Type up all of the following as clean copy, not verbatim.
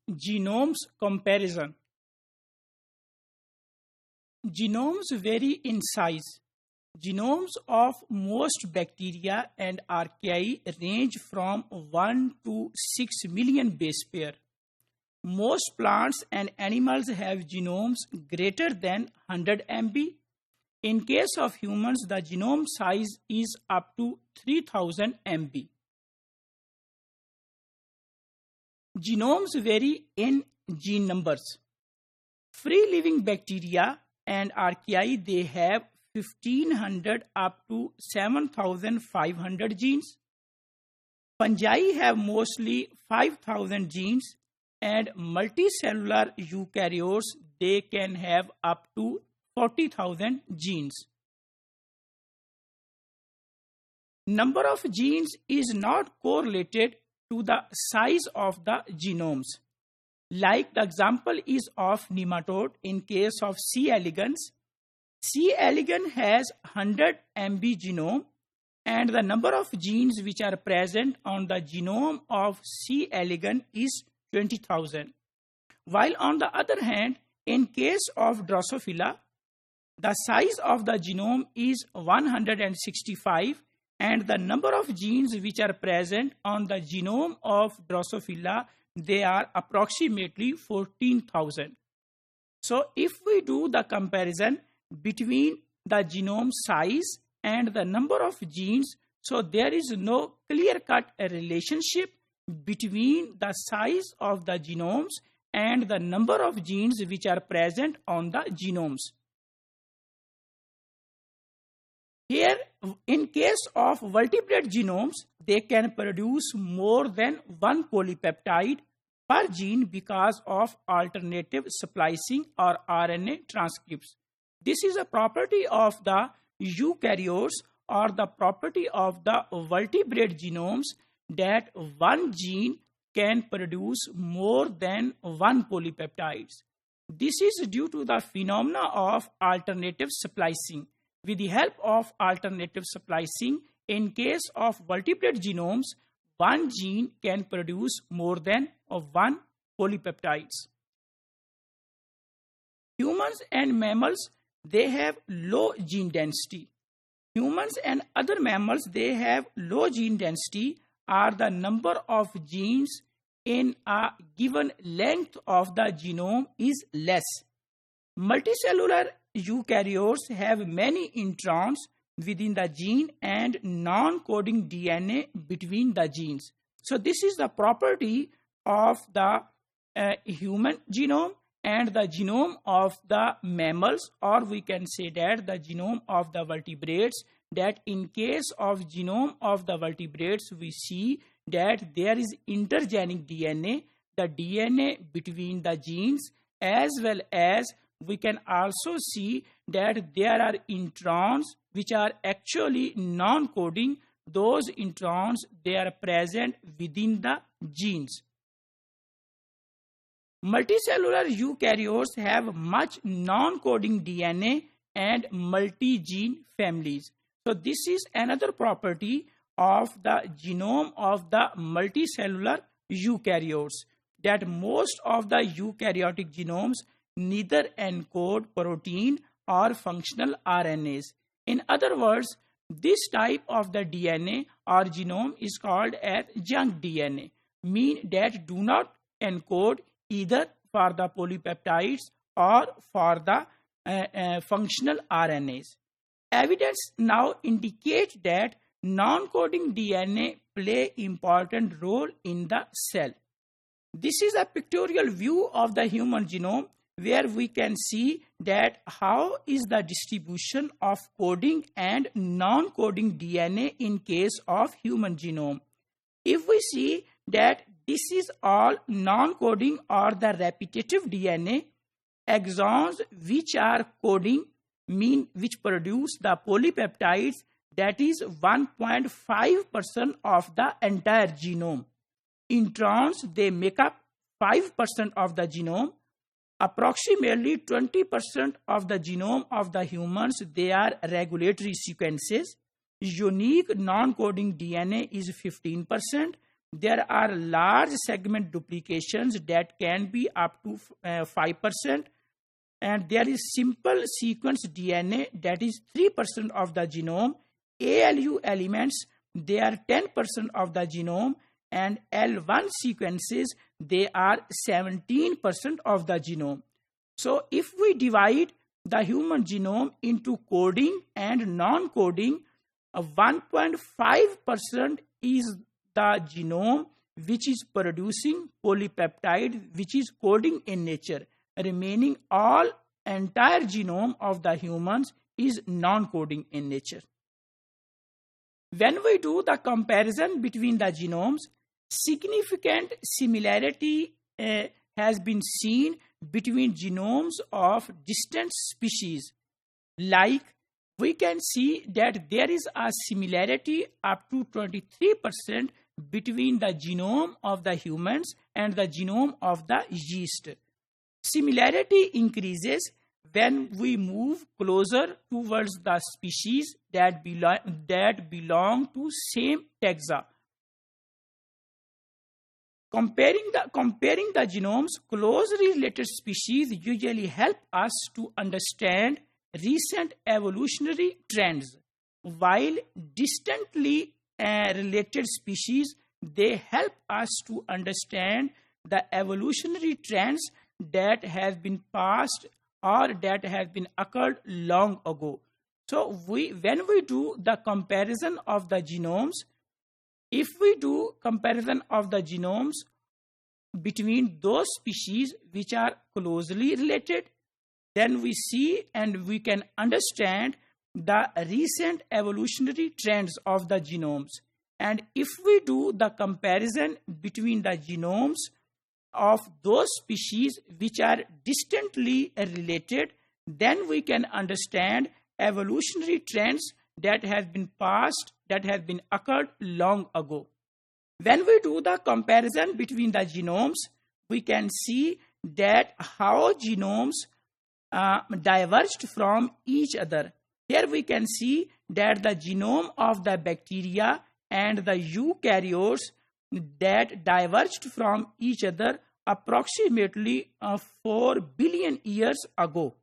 Genomes comparison. Genomes vary in size. Genomes of most bacteria and archaea range from 1 to 6 million base pair. Most plants and animals have genomes greater than 100 MB. In case of humans, the genome size is up to 3000 MB. Genomes vary in gene numbers. Free-living bacteria and archaea, they have 1500 up to 7500 genes. Fungi have mostly 5000 genes, and multicellular eukaryotes, they can have up to 40,000 genes. Number of genes is not correlated to the size of the genomes. Like the example is of nematode in case of C. elegans. C. elegans has 100 MB genome, and the number of genes which are present on the genome of C. elegans is 20,000. While on the other hand, in case of Drosophila, the size of the genome is 165, and the number of genes which are present on the genome of Drosophila, they are approximately 14,000. So if we do the comparison between the genome size and the number of genes, so there is no clear-cut relationship between the size of the genomes and the number of genes which are present on the genomes. Here, in case of vertebrate genomes, they can produce more than one polypeptide per gene because of alternative splicing or RNA transcripts. This is a property of the eukaryotes or the property of the vertebrate genomes that one gene can produce more than one polypeptides. This is due to the phenomena of alternative splicing. With the help of alternative splicing, in case of vertebrate genomes, one gene can produce more than one polypeptides. Humans and mammals, they have low gene density. Humans and other mammals, they have low gene density, or the number of genes in a given length of the genome is less. Multicellular eukaryotes have many introns within the gene and non-coding DNA between the genes. So this is the property of the human genome and the genome of the mammals, or we can say that the genome of the vertebrates, that in case of genome of the vertebrates, we see that there is intergenic DNA, the DNA between the genes, as well as we can also see that there are introns which are actually non-coding. Those introns, they are present within the genes. Multicellular eukaryotes have much non-coding DNA and multi-gene families. So this is another property of the genome of the multicellular eukaryotes, that most of the eukaryotic genomes neither encode protein or functional RNAs. In other words, this type of the DNA or genome is called as junk DNA, mean that do not encode either for the polypeptides or for the functional RNAs. Evidence now indicates that non-coding DNA play important role in the cell. This is a pictorial view of the human genome, where we can see that how is the distribution of coding and non-coding DNA in case of human genome. If we see that this is all non-coding or the repetitive DNA, exons which are coding, mean which produce the polypeptides, that is 1.5% of the entire genome. Introns, they make up 5% of the genome. Approximately 20% of the genome of the humans, they are regulatory sequences. Unique non-coding DNA is 15%, there are large segment duplications that can be up to 5%, and there is simple sequence DNA that is 3% of the genome. ALU elements, they are 10% of the genome, and L1 sequences, they are 17% of the genome. So if we divide the human genome into coding and non-coding, 1.5% is the genome which is producing polypeptide, which is coding in nature. Remaining all entire genome of the humans is non-coding in nature. When we do the comparison between the genomes, significant similarity has been seen between genomes of distant species. Like, we can see that there is a similarity up to 23% between the genome of the humans and the genome of the yeast. Similarity increases when we move closer towards the species that belong to same taxa. Comparing the genomes, closely related species usually help us to understand recent evolutionary trends, while distantly related species, they help us to understand the evolutionary trends that have been passed or that have been occurred long ago. So when we do the comparison of the genomes, if we do comparison of the genomes between those species which are closely related, then we see and we can understand the recent evolutionary trends of the genomes. And if we do the comparison between the genomes of those species which are distantly related, then we can understand evolutionary trends that have been passed, that have been occurred long ago. When we do the comparison between the genomes, we can see that how genomes diverged from each other. Here we can see that the genome of the bacteria and the eukaryotes that diverged from each other approximately 4 billion years ago.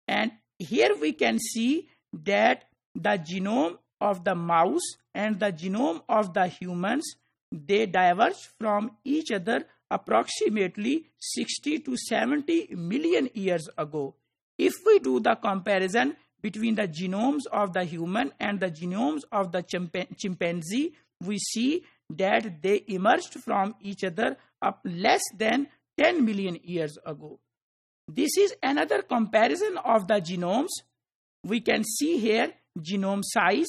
And here we can see that the genome of the mouse and the genome of the humans, they diverged from each other approximately 60 to 70 million years ago. If we do the comparison between the genomes of the human and the genomes of the chimpanzee, we see that they emerged from each other up less than 10 million years ago. This is another comparison of the genomes. We can see here genome size.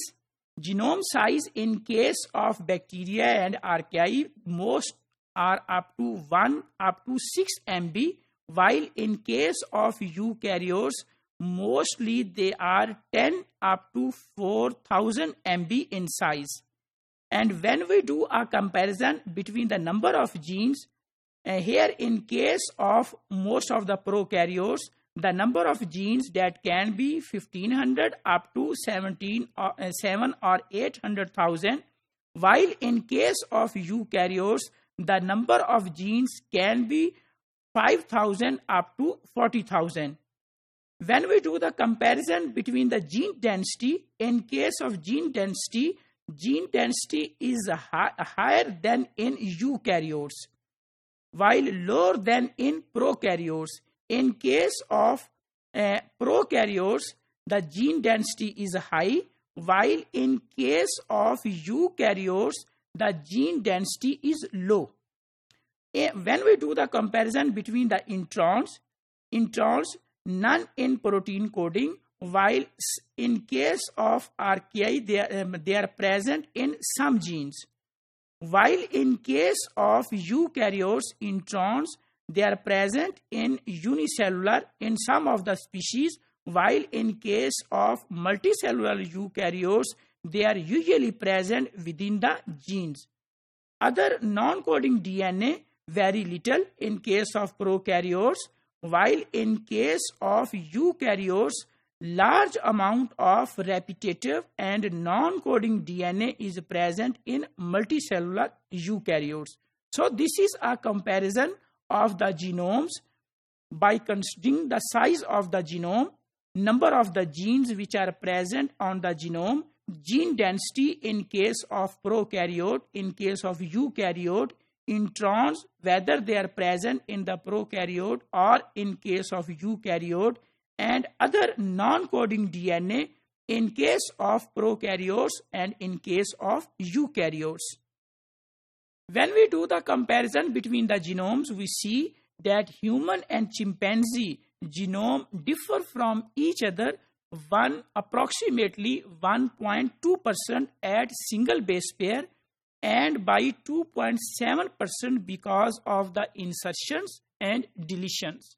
Genome size in case of bacteria and archaea, most are up to 6 MB, while in case of eukaryotes, mostly they are 10 up to 4000 MB in size. And when we do a comparison between the number of genes, here in case of most of the prokaryotes, the number of genes that can be 1500 up to 7 or 800,000, while in case of eukaryotes, the number of genes can be 5,000 up to 40,000. When we do the comparison between the gene density, in case of gene density is higher than in eukaryotes, while lower than in prokaryotes. In case of prokaryotes, the gene density is high, while in case of eukaryotes, the gene density is low. When we do the comparison between the introns, none in protein coding, while in case of archaea, they are present in some genes. While in case of eukaryotes, introns, they are present in unicellular in some of the species, while in case of multicellular eukaryotes, they are usually present within the genes. Other non-coding DNA very little in case of prokaryotes, while in case of eukaryotes, large amount of repetitive and non-coding DNA is present in multicellular eukaryotes. So this is a comparison of the genomes by considering the size of the genome, number of the genes which are present on the genome, gene density in case of prokaryote, in case of eukaryote, introns, whether they are present in the prokaryote or in case of eukaryote, and other non-coding DNA in case of prokaryotes and in case of eukaryotes. When we do the comparison between the genomes, we see that human and chimpanzee genome differ from each other approximately 1.2% at single base pair and by 2.7% because of the insertions and deletions.